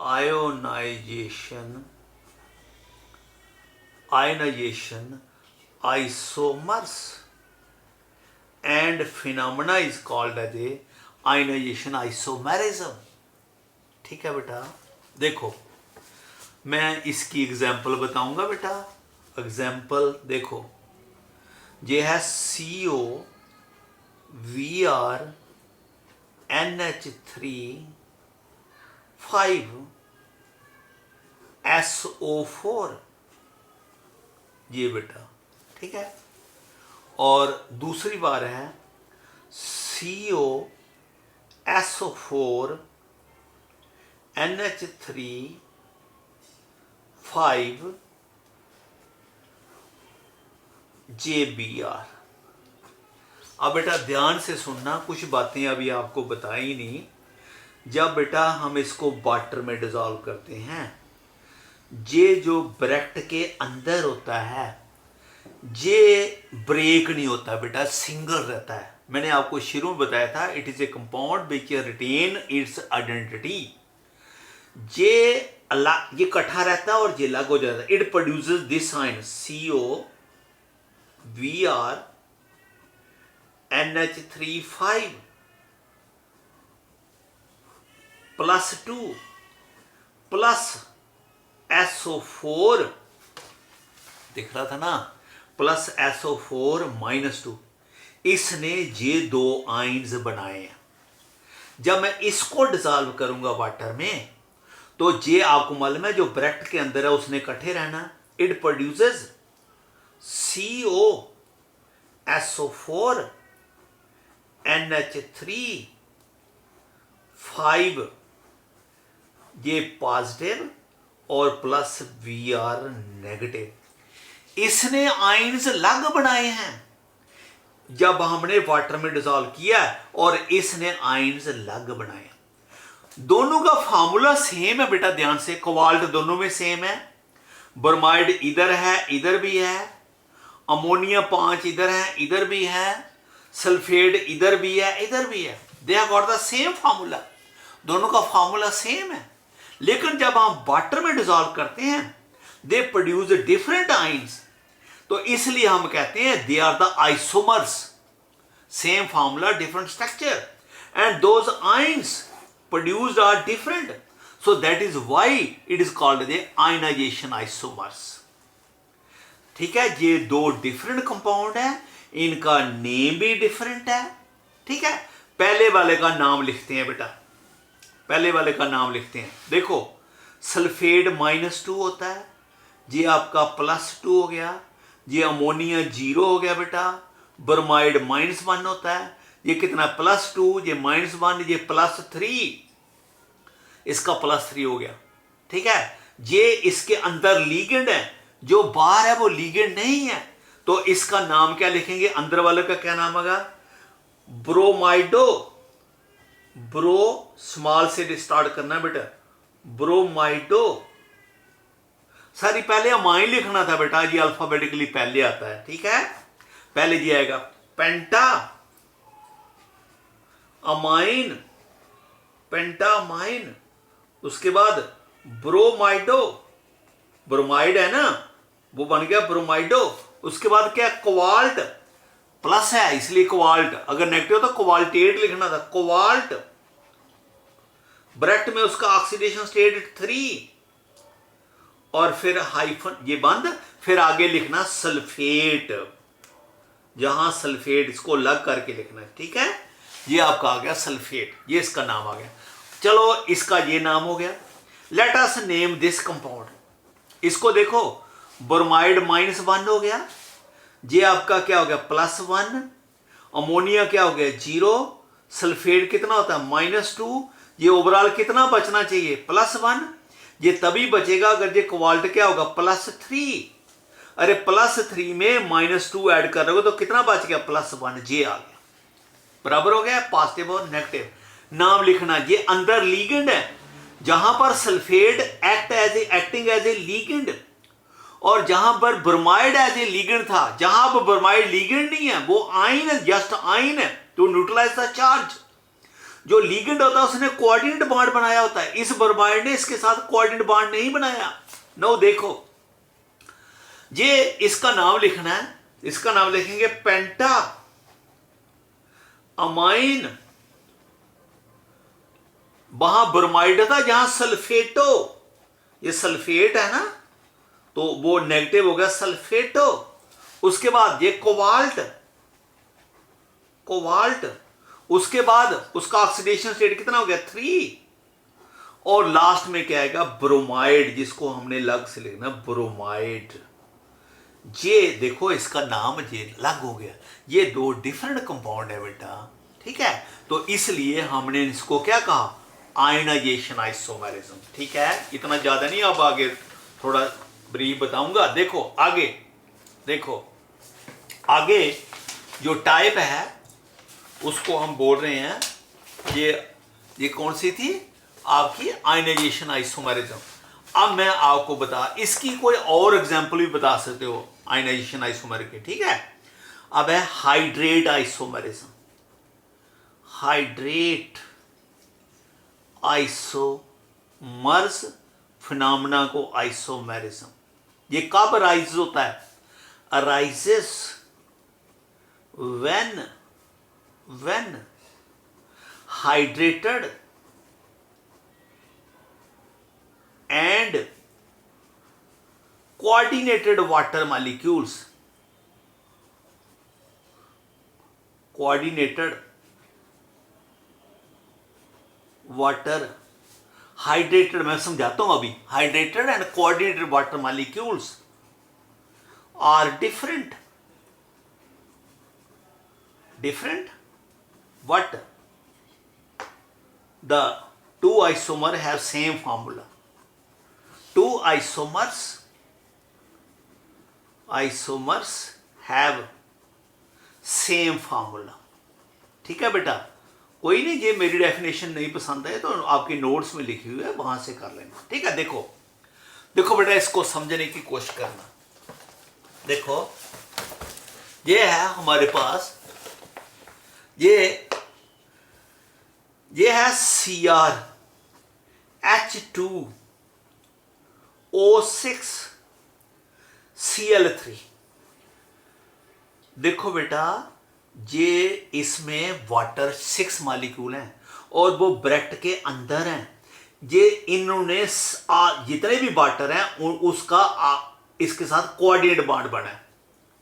ionization isomers and phenomena is called as a ionization isomerism। ठीक है बेटा, देखो मैं इसकी एग्जाम्पल बताऊंगा बेटा। एग्जाम्पल देखो, ये है CO VR NH3 5 SO4, ये बेटा ठीक है। और दूसरी बार है CO SO4 NH3 5 JBR। अब बेटा ध्यान से सुनना, कुछ बातें अभी आपको बताई नहीं। जब बेटा हम इसको वाटर में डिजॉल्व करते हैं, ये जो ब्रैकेट के अंदर होता है ये ब्रेक नहीं होता बेटा, सिंगल रहता है। मैंने आपको शुरू में बताया था, it is a compound which retain its identity. ये इकट्ठा रहता है और ये अलग हो जाता है। It produces this sign CO VR NH3 5 +2 plus SO4, दिख रहा था ना, प्लस SO4 -2। इसने ये दो आइंस बनाए हैं। जब मैं इसको डिसॉल्व करूंगा वाटर में तो ये आपको मालूम है जो ब्रैकेट के अंदर है उसने इकट्ठे रहना। It produces CO SO4 NH3 5, ये पॉजिटिव और प्लस VR नेगेटिव। इसने आइंस अलग बनाए हैं जब हमने वाटर में डिसॉल्व किया, और इसने आइंस अलग बनाए। दोनों का फार्मूला सेम है बेटा, ध्यान से। कोबाल्ट दोनों में सेम है। ब्रोमाइड इधर है, इधर भी है। अमोनिया 5 इधर है, इधर भी है। सल्फेट इधर भी है, इधर भी है। They have got the same formula, दोनों का फार्मूला सेम है। लेकिन जब हम वाटर में डिसॉल्व करते हैं दे प्रोड्यूस डिफरेंट आइंस, तो इसलिए हम कहते हैं they are the isomers. Same formula, different structure, and those ions produced are different, so that is why it is called the ionization isomers। ठीक है, ये दो डिफरेंट कंपाउंड है, इनका नेम भी डिफरेंट है। ठीक है, पहले वाले का नाम लिखते हैं बेटा, पहले वाले का नाम लिखते हैं। देखो सल्फेट -2 होता है, ये आपका +2 हो गया। ये अमोनिया 0 हो गया बेटा। ब्रोमाइड -1 होता है, ये कितना +2, ये -1, ये +3, इसका +3 हो गया। ठीक है, ये इसके अंदर लीगेंड है, जो बाहर है वो लीगेंड नहीं है, तो इसका नाम क्या लिखेंगे? अंदर वाले का क्या नाम होगा? ब्रोमाइडो। ब्रो स्मॉल से स्टार्ट करना है बेटा, ब्रोमाइडो। सारी पहले अमाइन लिखना था बेटा, ये अल्फाबेटिकली पहले आता है। ठीक है, पहले ये आएगा पेंटा अमाइन, पेंटामाइन। उसके बाद ब्रोमाइडो, ब्रोमाइड है ना, वो बन गया ब्रोमाइडो। उसके बाद क्या? कोबाल्ट, प्लस है इसलिए कोबाल्ट, अगर नेगेटिव तो कोबाल्टेट लिखना था, कोबाल्ट। ब्रैकेट में उसका ऑक्सीडेशन स्टेट 3, और फिर हाइफन, ये बंद, फिर आगे लिखना सल्फेट, जहां सल्फेट इसको लग करके लिखना है। ठीक है, ये आपका आ गया सल्फेट, ये इसका नाम आ गया। चलो इसका ये नाम हो गया। Let us name this compound. इसको देखो, ब्रोमाइड -1 हो गया, ये आपका क्या हो गया? +1। अमोनिया क्या हो गया? 0। सल्फेट कितना होता है? -2। ये ओवरऑल कितना बचना चाहिए? +1। ये तभी बचेगा अगर ये कोबाल्ट क्या होगा? +3। अरे +3 में -2 ऐड कर रहे हो तो कितना बच गया? +1। ये आ गया, बराबर हो गया पॉजिटिव और नेगेटिव। नाम लिखना, ये अंदर लीगेंड है, जहां पर sulphate acting as a ligand, और जहां पर ब्रोमाइड एज ए लीगेंड था, जहां पर ब्रोमाइड लीगेंड नहीं है, वो आइन है, जस्ट आइन है टू न्यूट्रलाइज द चार्ज। जो लीगेंड होता है उसने कोऑर्डिनेट बॉन्ड बनाया होता है, इस ब्रोमाइड ने इसके साथ कोऑर्डिनेट बॉन्ड नहीं बनाया। नो देखो, ये इसका नाम लिखना है, इसका नाम लिखेंगे पेंटा अमाइन। वहां ब्रोमाइड था, जहां सल्फेटो, ये सल्फेट है ना, तो वो नेगेटिव हो गया सल्फेटो। उसके बाद ये कोबाल्ट, कोबाल्ट, उसके बाद उसका ऑक्सीडेशन स्टेट कितना हो गया 3, और लास्ट में क्या आएगा ब्रोमाइड, जिसको हमने अलग से लिखना ब्रोमाइड। ये देखो इसका नाम ये अलग हो गया, ये दो डिफरेंट कंपाउंड है बेटा, ठीक है। तो इसलिए हमने इसको क्या कहा, आयनाइजेशन आइसोमेरिज्म, ठीक है। इतना ज्यादा नहीं, अब आगे थोड़ा ब्रीफ बताऊंगा। देखो आगे, देखो आगे जो टाइप है उसको हम बोल रहे हैं, ये कौन सी थी आपकी, आयनाइजेशन आइसोमेरिज्म। अब मैं आपको बता, इसकी कोई और एग्जांपल भी बता सकते हो आयनाइजेशन आइसोमेर के, ठीक है। अब है hydrate isomerism, hydrate isomers phenomena को आइसोमेरिज्म। ये कब अराइज होता है, arises when hydrated and coordinated water molecules, coordinated water, hydrated मैं समझाता हूं अभी, hydrated and coordinated water molecules are different but the two isomer have same formula. Two isomers have same formula, ठीक है बेटा। कोई नहीं, ये मेरी डेफिनेशन नहीं पसंद है तो आपकी नोट्स में लिखी हुई है, वहां से कर लेना, ठीक है। देखो देखो बेटा, इसको समझने की कोशिश करना। देखो ये है हमारे पास, ये है Cr H2O6 Cl3। देखो बेटा, ये इसमें वाटर 6 मॉलिक्यूल हैं और वो ब्रैकेट के अंदर हैं। ये इन्होंने जितने भी वाटर हैं उसका इसके साथ कोऑर्डिनेट बॉन्ड बना है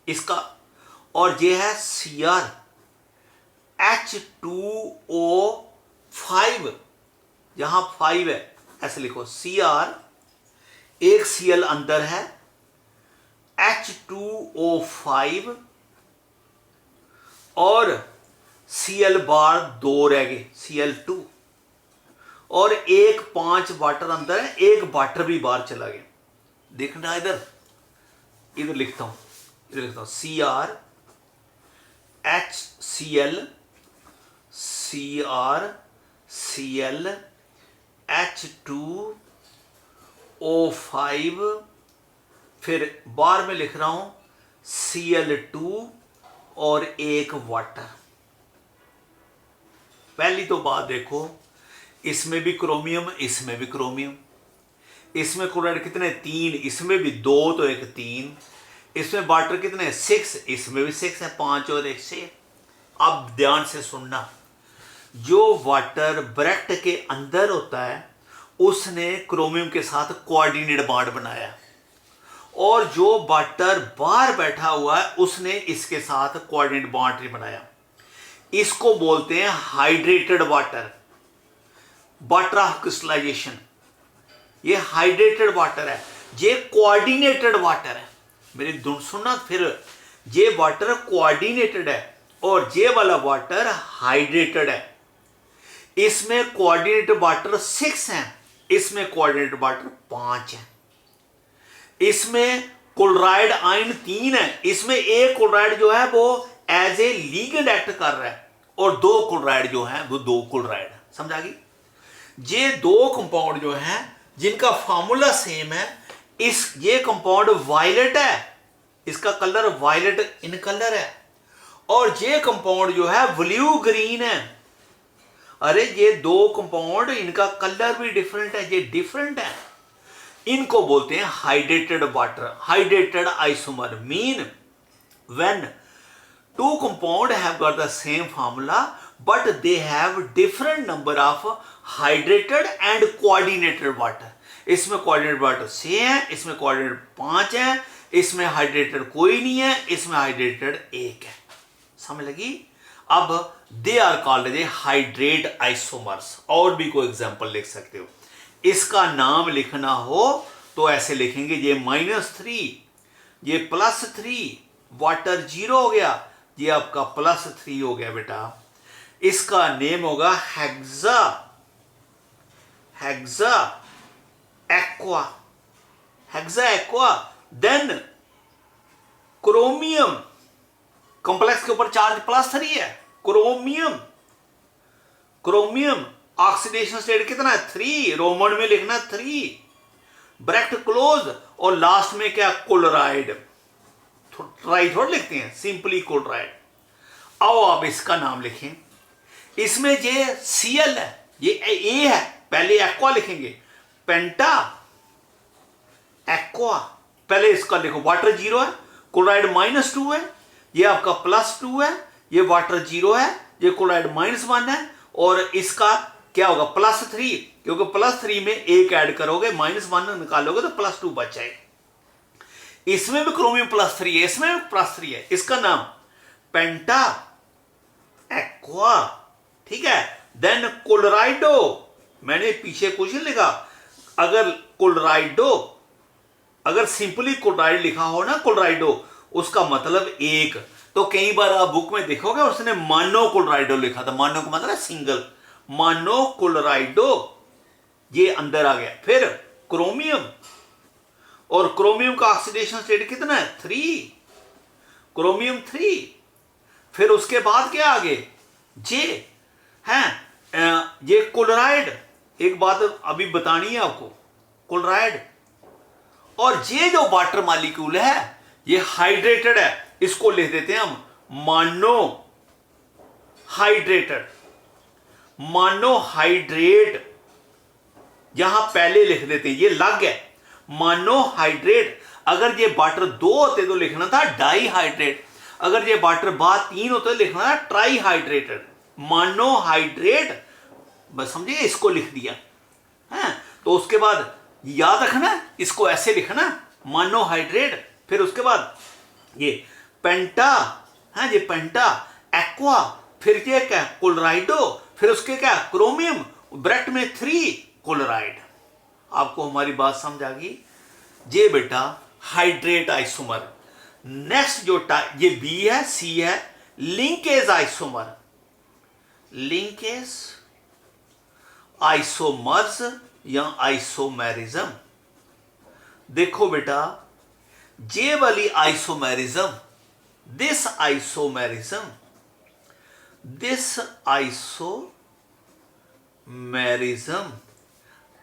इसका, और ये है Cr H2O5, यहां 5 है, ऐसे लिखो Cr, एक Cl अंदर है, H2O5 और Cl बार 2 रह गए, Cl2, और एक 5 वाटर अंदर है, एक वाटर भी बाहर चला गया। देखना इधर लिखता हूं, Cr HCl Cl H2O5, फिर बार में लिख रहा हूं Cl2 और एक वाटर। पहली तो बात देखो, इसमें भी क्रोमियम, इसमें भी क्रोमियम, इसमें क्लोराइड कितने 3, इसमें भी 2 तो एक 3, इसमें वाटर कितने 6, इसमें भी 6 है, 5 और 1 6। अब ध्यान से सुनना, जो वाटर ब्रैकेट के अंदर होता है उसने क्रोमियम के साथ कोऑर्डिनेट बॉन्ड बनाया, और जो वाटर बाहर बैठा हुआ है उसने इसके साथ कोऑर्डिनेट बॉन्ड नहीं बनाया। इसको बोलते हैं hydrated water, water of crystallisation. ये हाइड्रेटेड वाटर है, ये कोऑर्डिनेटेड वाटर है। मेरी धुन सुनना फिर, ये वाटर कोऑर्डिनेटेड है और ये वाला वाटर हाइड्रेटेड है। इसमें कोऑर्डिनेटेड वाटर 6 हैं, इसमें कोऑर्डिनेटेड वाटर 5 है। इसमें क्लोराइड आयन 3 है, इसमें एक क्लोराइड जो है वो एज ए लीगेंड एक्ट कर रहा है, और 2 क्लोराइड जो है वो 2 क्लोराइड है। समझ आ गई? ये 2 कंपाउंड जो हैं जिनका फॉर्मूला सेम है, ये कंपाउंड वायलेट है, इसका कलर वायलेट इन कलर है, और ये कंपाउंड जो है ब्लू ग्रीन है, अरे ये दो कंपाउंड, इनका कलर भी डिफरेंट है, ये डिफरेंट है, इनको बोलते हैं hydrated water, hydrated isomer. Mean when two compound have got the same formula but they have different number of hydrated and coordinated water. इसमें कोऑर्डिनेटेड वाटर 6 है, इसमें कोऑर्डिनेटेड 5 है, इसमें हाइड्रेटेड कोई नहीं है, इसमें हाइड्रेटेड 1 है। समझ लगी? अब they are called a hydrate isomers. और भी कोई एग्जांपल लिख सकते हो। इसका नाम लिखना हो तो ऐसे लिखेंगे, ये -3, ये +3, वाटर 0 हो गया, ये आपका +3 हो गया बेटा। इसका नेम होगा hexa, hexa aqua, hexa aqua. Then chromium, complex के ऊपर चार्ज +3 है, क्रोमियम, क्रोमियम ऑक्सीडेशन स्टेट कितना है 3, रोमन में लिखना 3, ब्रैकेट क्लोज, और लास्ट में क्या क्लोराइड, ट्राई थोड़ा लिखते हैं, सिंपली क्लोराइड। आओ आप इसका नाम लिखें। इसमें ये Cl है, ये A है, पहले एक्वा लिखेंगे, पेंटा एक्वा। पहले इसका देखो, वाटर 0 है, क्लोराइड -2 है, ये आपका +2 है, ये वाटर 0 है, ये क्लोराइड -1 है, और इसका क्या होगा +3, क्योंकि +3 में 1 ऐड करोगे, -1 निकालोगे तो +2 बच जाएगा। इसमें भी क्रोमियम +3 है, इसमें भी +3 है। इसका नाम पेंटा एक्वा, ठीक है। देन क्लोराइडो, मैंने पीछे कुछ नहीं लिखा, अगर क्लोराइडो, अगर सिंपली क्लोराइड लिखा हो ना क्लोराइडो, उसका मतलब 1। तो कई बार आप बुक में देखोगे उसने मानो क्लोराइडो लिखा था, मानो का मतलब सिंगल, मानो क्लोराइडो, ये अंदर आ गया। फिर क्रोमियम, और क्रोमियम का ऑक्सीडेशन स्टेट कितना है 3, क्रोमियम 3। फिर उसके बाद क्या आगे जे है, ये क्लोराइड। एक बात अभी बतानी है आपको, क्लोराइड और ये जो वाटर मॉलिक्यूल है ये हाइड्रेटेड है, इसको लिख देते हैं हम मोनो हाइड्रेटेड, मोनोहाइड्रेट, यहां पहले लिख देते हैं, ये लग है मोनोहाइड्रेट। अगर ये वाटर 2 होते तो लिखना था डाईहाइड्रेट, अगर ये वाटर बाद 3 होते तो लिखना था ट्राईहाइड्रेटेड, मोनोहाइड्रेट। बस समझिए, इसको लिख दिया है। तो उसके बाद याद रखना, इसको ऐसे लिखना मोनोहाइड्रेट। फिर उसके बाद ये पेंटा है, ये पेंटा एक्वा, फिर ये क्या क्लोराइडो, फिर उसके क्या क्रोमियम, ब्रैकेट में 3 क्लोराइड। आपको हमारी बात समझ आ गई? ये बेटा हाइड्रेट आइसोमर। नेक्स्ट जो ये बी है, सी है लिंकेज आइसोमर, लिंकेज आइसोमर्स या आइसोमेरिज्म। देखो बेटा, ये वाली isomerism, this isomerism, this isomerism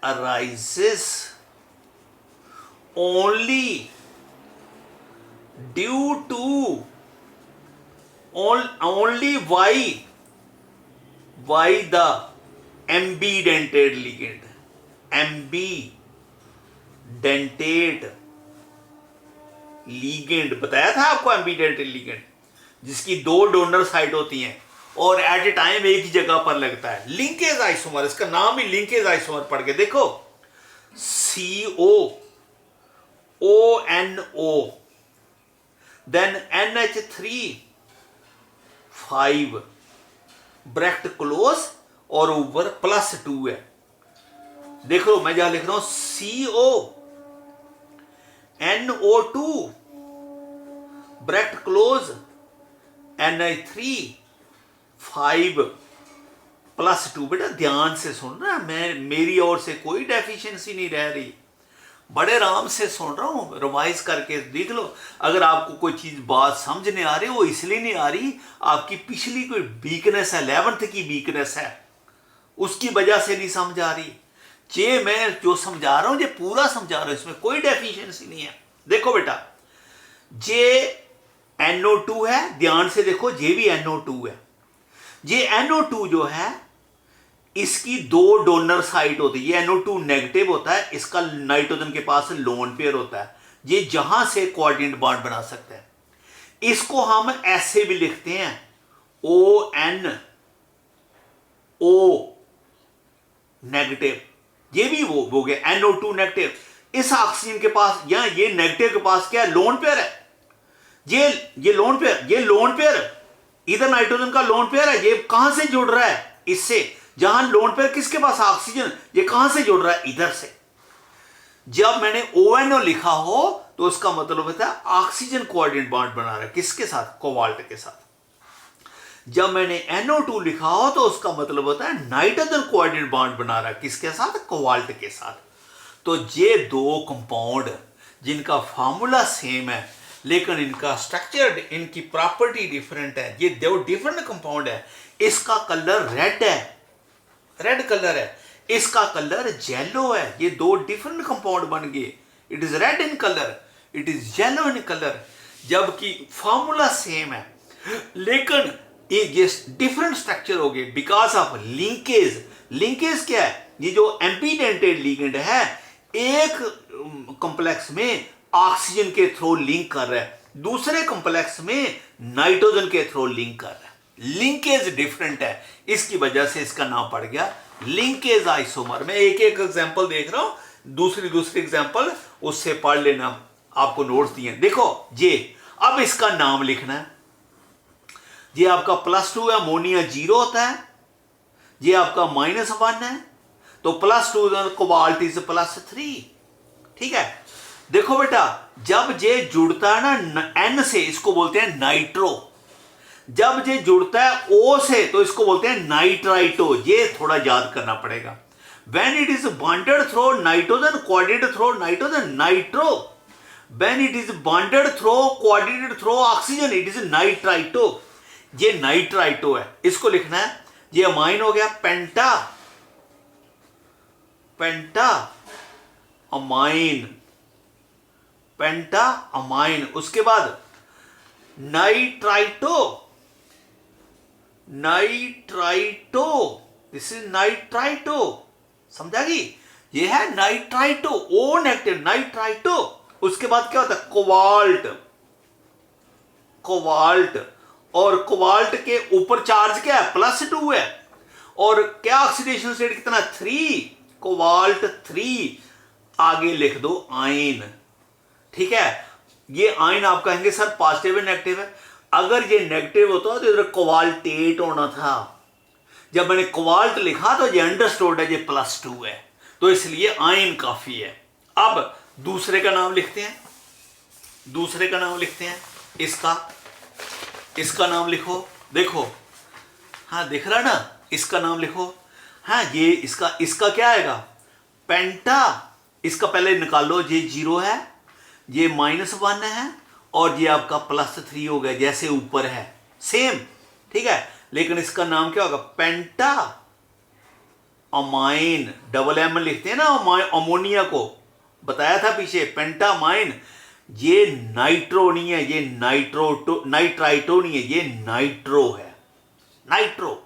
arises only due to only why the ambidentate ligand, ambidentate ligand बताया था आपको, ambidentate ligand जिसकी 2 डोनर साइट होती हैं और एट ए टाइम एक ही जगह पर लगता है। लिंकेज आइसोमर, इसका नाम ही लिंकेज आइसोमर पढ़ के देखो, CO ONO, then NH3 5 bracket close और ऊपर +2 है। देखो मैं जहां लिख रहा हूं CO NO2 bracket close NH3 5 +2। बेटा ध्यान से सुन रहा, मैं मेरी ओर से कोई डेफिशिएंसी नहीं रह रही, बड़े आराम से सुन रहा हूं, रिवाइज करके देख लो। अगर आपको कोई चीज बात समझ नहीं आ रही, वो इसलिए नहीं आ रही, आपकी पिछली कोई वीकनेस है, 11th की वीकनेस है, उसकी वजह से नहीं समझ आ रही। ये मैं जो समझा रहा हूं ये पूरा समझा रहा हूं, इसमें कोई डेफिशिएंसी नहीं है। देखो बेटा, ये NO2 है, ध्यान से देखो, ये भी NO2 है। ये NO2 जो है इसकी दो डोनर साइड होती है, ये NO2 नेगेटिव होता है, इसका नाइट्रोजन के पास लोन पेयर होता है, ये जहां से कोऑर्डिनेट बॉन्ड बना सकता है। इसको हम ऐसे भी लिखते हैं ONO नेगेटिव, ये भी वो हो गया NO2 नेगेटिव। इस ऑक्सीजन के पास या ये नेगेटिव के पास क्या है, लोन पेयर है, ये लोन पेयर इधर नाइट्रोजन का लोन पेयर है, ये कहां से जुड़ रहा है, इससे, जहां लोन पेयर किसके पास ऑक्सीजन, ये कहां से जुड़ रहा है, इधर से। जब मैंने ONO लिखा हो तो उसका मतलब होता है ऑक्सीजन कोऑर्डिनेट बॉन्ड बना रहा है, किसके साथ, कोबाल्ट के साथ। जब मैंने NO2 लिखा हो तो उसका मतलब होता है नाइट्रोजन कोऑर्डिनेट बॉन्ड बना रहा है, किसके साथ, कोबाल्ट के साथ। तो ये दो कंपाउंड जिनका फार्मूला सेम है लेकिन इनका स्ट्रक्चर, इनकी प्रॉपर्टी डिफरेंट है, ये दो डिफरेंट कंपाउंड है। इसका कलर रेड है, रेड कलर है, इसका कलर येलो है, ये दो डिफरेंट कंपाउंड बन गए। It is red in colour, it is yellow in colour, जबकि फार्मूला सेम है लेकिन ये डिफरेंट स्ट्रक्चर हो गए बिकॉज ऑफ लिंकेज। लिंकेज क्या है, ये जो एम्पीडेंटेड लिगेंड है एक कॉम्प्लेक्स में ऑक्सीजन के थ्रू लिंक कर रहा है, दूसरे कॉम्प्लेक्स में नाइट्रोजन के थ्रू लिंक कर रहा है। लिंकेज डिफरेंट है, इसकी वजह से इसका नाम पड़ गया लिंकेज आइसोमर। मैं एक एक एग्जांपल देख रहा हूं, दूसरी एग्जांपल उससे पढ़ लेना, आपको नोट्स दिए। देखो ये अब इसका नाम लिखना है, ये आपका +2 है, अमोनिया 0 होता है, ये आपका -1 है, तो +2 कोबाल्ट इज +3, ठीक है। देखो बेटा जब ये जुड़ता है ना N से, इसको बोलते हैं नाइट्रो, जब ये जुड़ता है O से तो इसको बोलते हैं नाइट्राइटो, ये थोड़ा याद करना पड़ेगा। When it is bonded through nitrogen coordinated through nitrogen, nitro. When it is bonded through coordinated through oxygen, it is nitrito. ये नाइट्राइटो है, इसको लिखना है। ये अमाइन हो गया पेंटा, पेंटा अमाइन, पेंटा अमाइन। उसके बाद nitrito, nitrito, this is nitrito, समझा गई, ये है नाइट्राइटो, O नेगेटिव नाइट्राइटो। उसके बाद क्या होता है, कोबाल्ट, कोबाल्ट, और कोबाल्ट के ऊपर चार्ज क्या है, +2 है, और क्या ऑक्सीडेशन स्टेट कितना, 3, कोबाल्ट 3। आगे लिख दो आयन, ठीक है। ये आयन आप कहेंगे सर पॉजिटिव है नेगेटिव है, अगर ये नेगेटिव होता तो इधर कोबाल्टेट होना था। जब मैंने कोबाल्ट लिखा तो ये अंडरस्टूड है ये +2 है, तो इसलिए आयन काफी है। अब दूसरे का नाम लिखते हैं, दूसरे का नाम लिखते हैं, इसका नाम लिखो, देखो हाँ दिख रहा ना, इसका नाम लिखो। हाँ ये इसका क्या आएगा, पेंटा। इसका पहले निकालो, ये 0 है, ये -1 है, और ये आपका +3 हो गया, जैसे ऊपर है सेम, ठीक है। लेकिन इसका नाम क्या होगा, पेंटा अमाइन, डबल M लिखते हैं ना अमोनिया को, बताया था पीछे, पेंटा अमाइन। ये नाइट्रो नहीं है, ये नाइट्राइटो नहीं है, ये नाइट्रो है, नाइट्रो।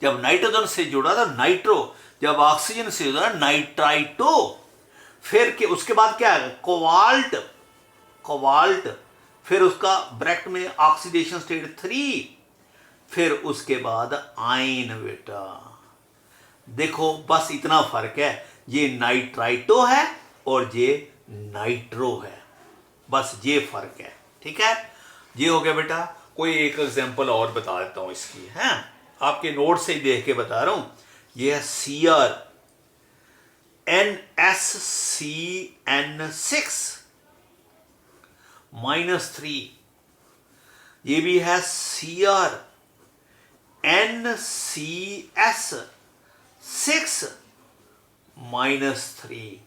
जब नाइट्रोजन से जुड़ा था नाइट्रो, जब ऑक्सीजन से जुड़ा नाइट्राइटो। फिर के उसके बाद क्या है, कोबाल्ट, कोबाल्ट, फिर उसका ब्रैकेट में ऑक्सीडेशन स्टेट 3, फिर उसके बाद आयन। बेटा देखो बस इतना फर्क है, ये नाइट्राइटो है और ये नाइट्रो है, बस ये फर्क है, ठीक है। ये हो गया बेटा। कोई एक एग्जांपल और बता देता हूं इसकी, है आपके नोट से ही देख के बता रहा हूं। ये है Cr NSCN6 -3, ये भी है Cr NCS6 -3।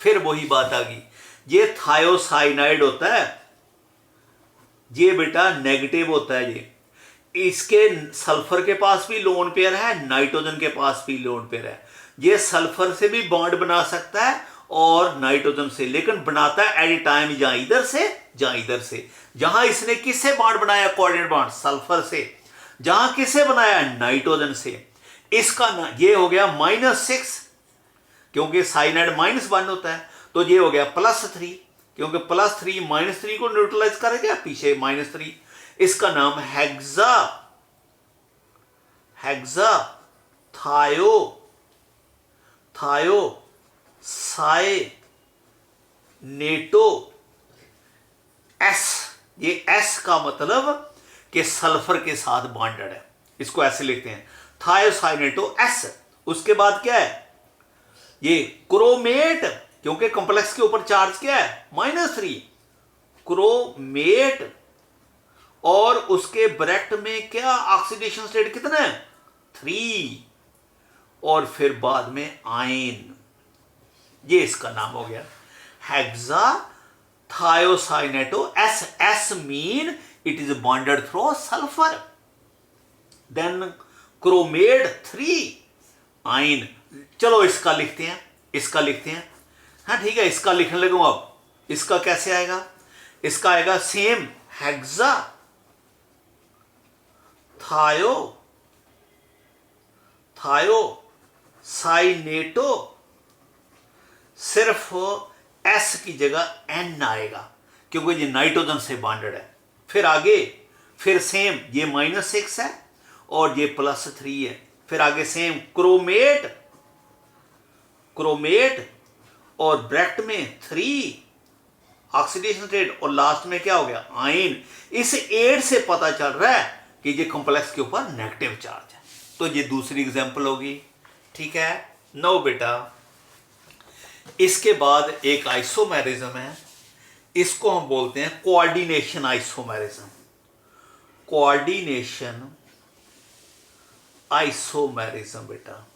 फिर वही बात आ गई, ये थायोसाइनाइड होता है, ये बेटा नेगेटिव होता है। ये इसके सल्फर के पास भी लोन पेयर है, नाइट्रोजन के पास भी लोन पेयर है। ये सल्फर से भी बॉन्ड बना सकता है और नाइट्रोजन से, लेकिन बनाता है एट ए टाइम जहां इधर से जहां इधर से। जहां इसने किससे बॉन्ड बनाया, कोऑर्डिनेट बॉन्ड सल्फर से। जहां किससे बनाया, नाइट्रोजन से। इसका ना ये हो गया -6, क्योंकि साइनाइड -1 होता है, तो ये हो गया +3, क्योंकि +3 -3 को न्यूट्रलाइज करेगा, पीछे -3। इसका नाम हेक्सा थायोसाइनेटो एस। ये एस का मतलब कि सल्फर के साथ बॉन्डेड है, इसको ऐसे लिखते हैं थायोसाइनेटो एस। उसके बाद क्या है, ये क्रोमेट, क्योंकि कॉम्प्लेक्स के ऊपर चार्ज क्या है -3, क्रोमेट, और उसके ब्रैकेट में क्या ऑक्सीडेशन स्टेट कितना है 3, और फिर बाद में आयन। ये इसका नाम हो गया hexa thiocyanato S. S mean it is bonded through sulphur, then chromate 3 ion. चलो इसका लिखते हैं, हाँ ठीक है, इसका लिखने लगूं। अब इसका कैसे आएगा, इसका आएगा सेम हेक्सा थायोसाइनेटो, सिर्फ एस की जगह एन आएगा, क्योंकि ये नाइट्रोजन से बॉन्डेड है। फिर आगे फिर सेम, ये -6 है और ये +3 है। फिर आगे सेम क्रोमेट और ब्रैकेट में 3 ऑक्सीडेशन स्टेट, और लास्ट में क्या हो गया आयन। इस 8 से पता चल रहा है कि ये कॉम्प्लेक्स के ऊपर नेगेटिव चार्ज है। तो ये दूसरी एग्जांपल होगी, ठीक है। नो बेटा, इसके बाद एक आइसोमेरिज्म है, इसको हम बोलते हैं कोऑर्डिनेशन आइसोमेरिज्म। कोऑर्डिनेशन आइसोमेरिज्म बेटा,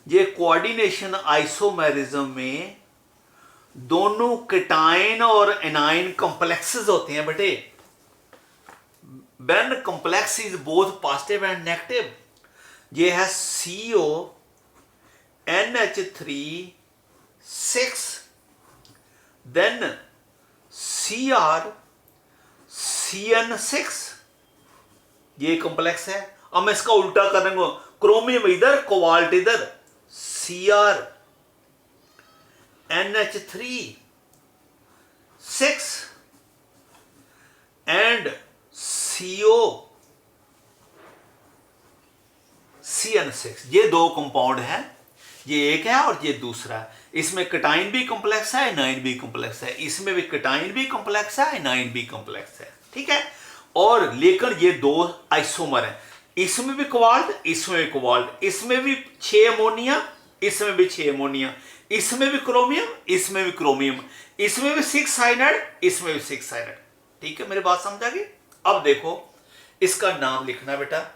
ये कोऑर्डिनेशन आइसोमेरिज्म में दोनों केटाइन और एनाइन कॉम्प्लेक्सेस होते हैं बेटे। when complex is both positive and negative, ये है CONH3 6, then CrCN6, ये कॉम्प्लेक्स है। अब मैं इसका उल्टा करेंगे, क्रोमियम इधर कोबाल्ट इधर, CrNH3 6 एंड COCN6, ये दो कंपाउंड है, ये एक है और ये दूसरा है। इसमें केटाइन भी कॉम्प्लेक्स है, एनाइन भी कॉम्प्लेक्स है, इसमें भी केटाइन भी कॉम्प्लेक्स है, एनाइन भी कॉम्प्लेक्स है, ठीक है। और लेकिन ये दो आइसोमर है, इसमें भी कोबाल्ट, इसमें भी कोबाल्ट, इसमें भी 6 अमोनिया, इसमें भी 6 अमोनिया, इसमें भी क्रोमियम, इसमें भी क्रोमियम, इसमें भी 6 साइनाइड, इसमें भी 6 साइनाइड, ठीक है। मेरी बात समझ आ गई। अब देखो इसका नाम लिखना बेटा,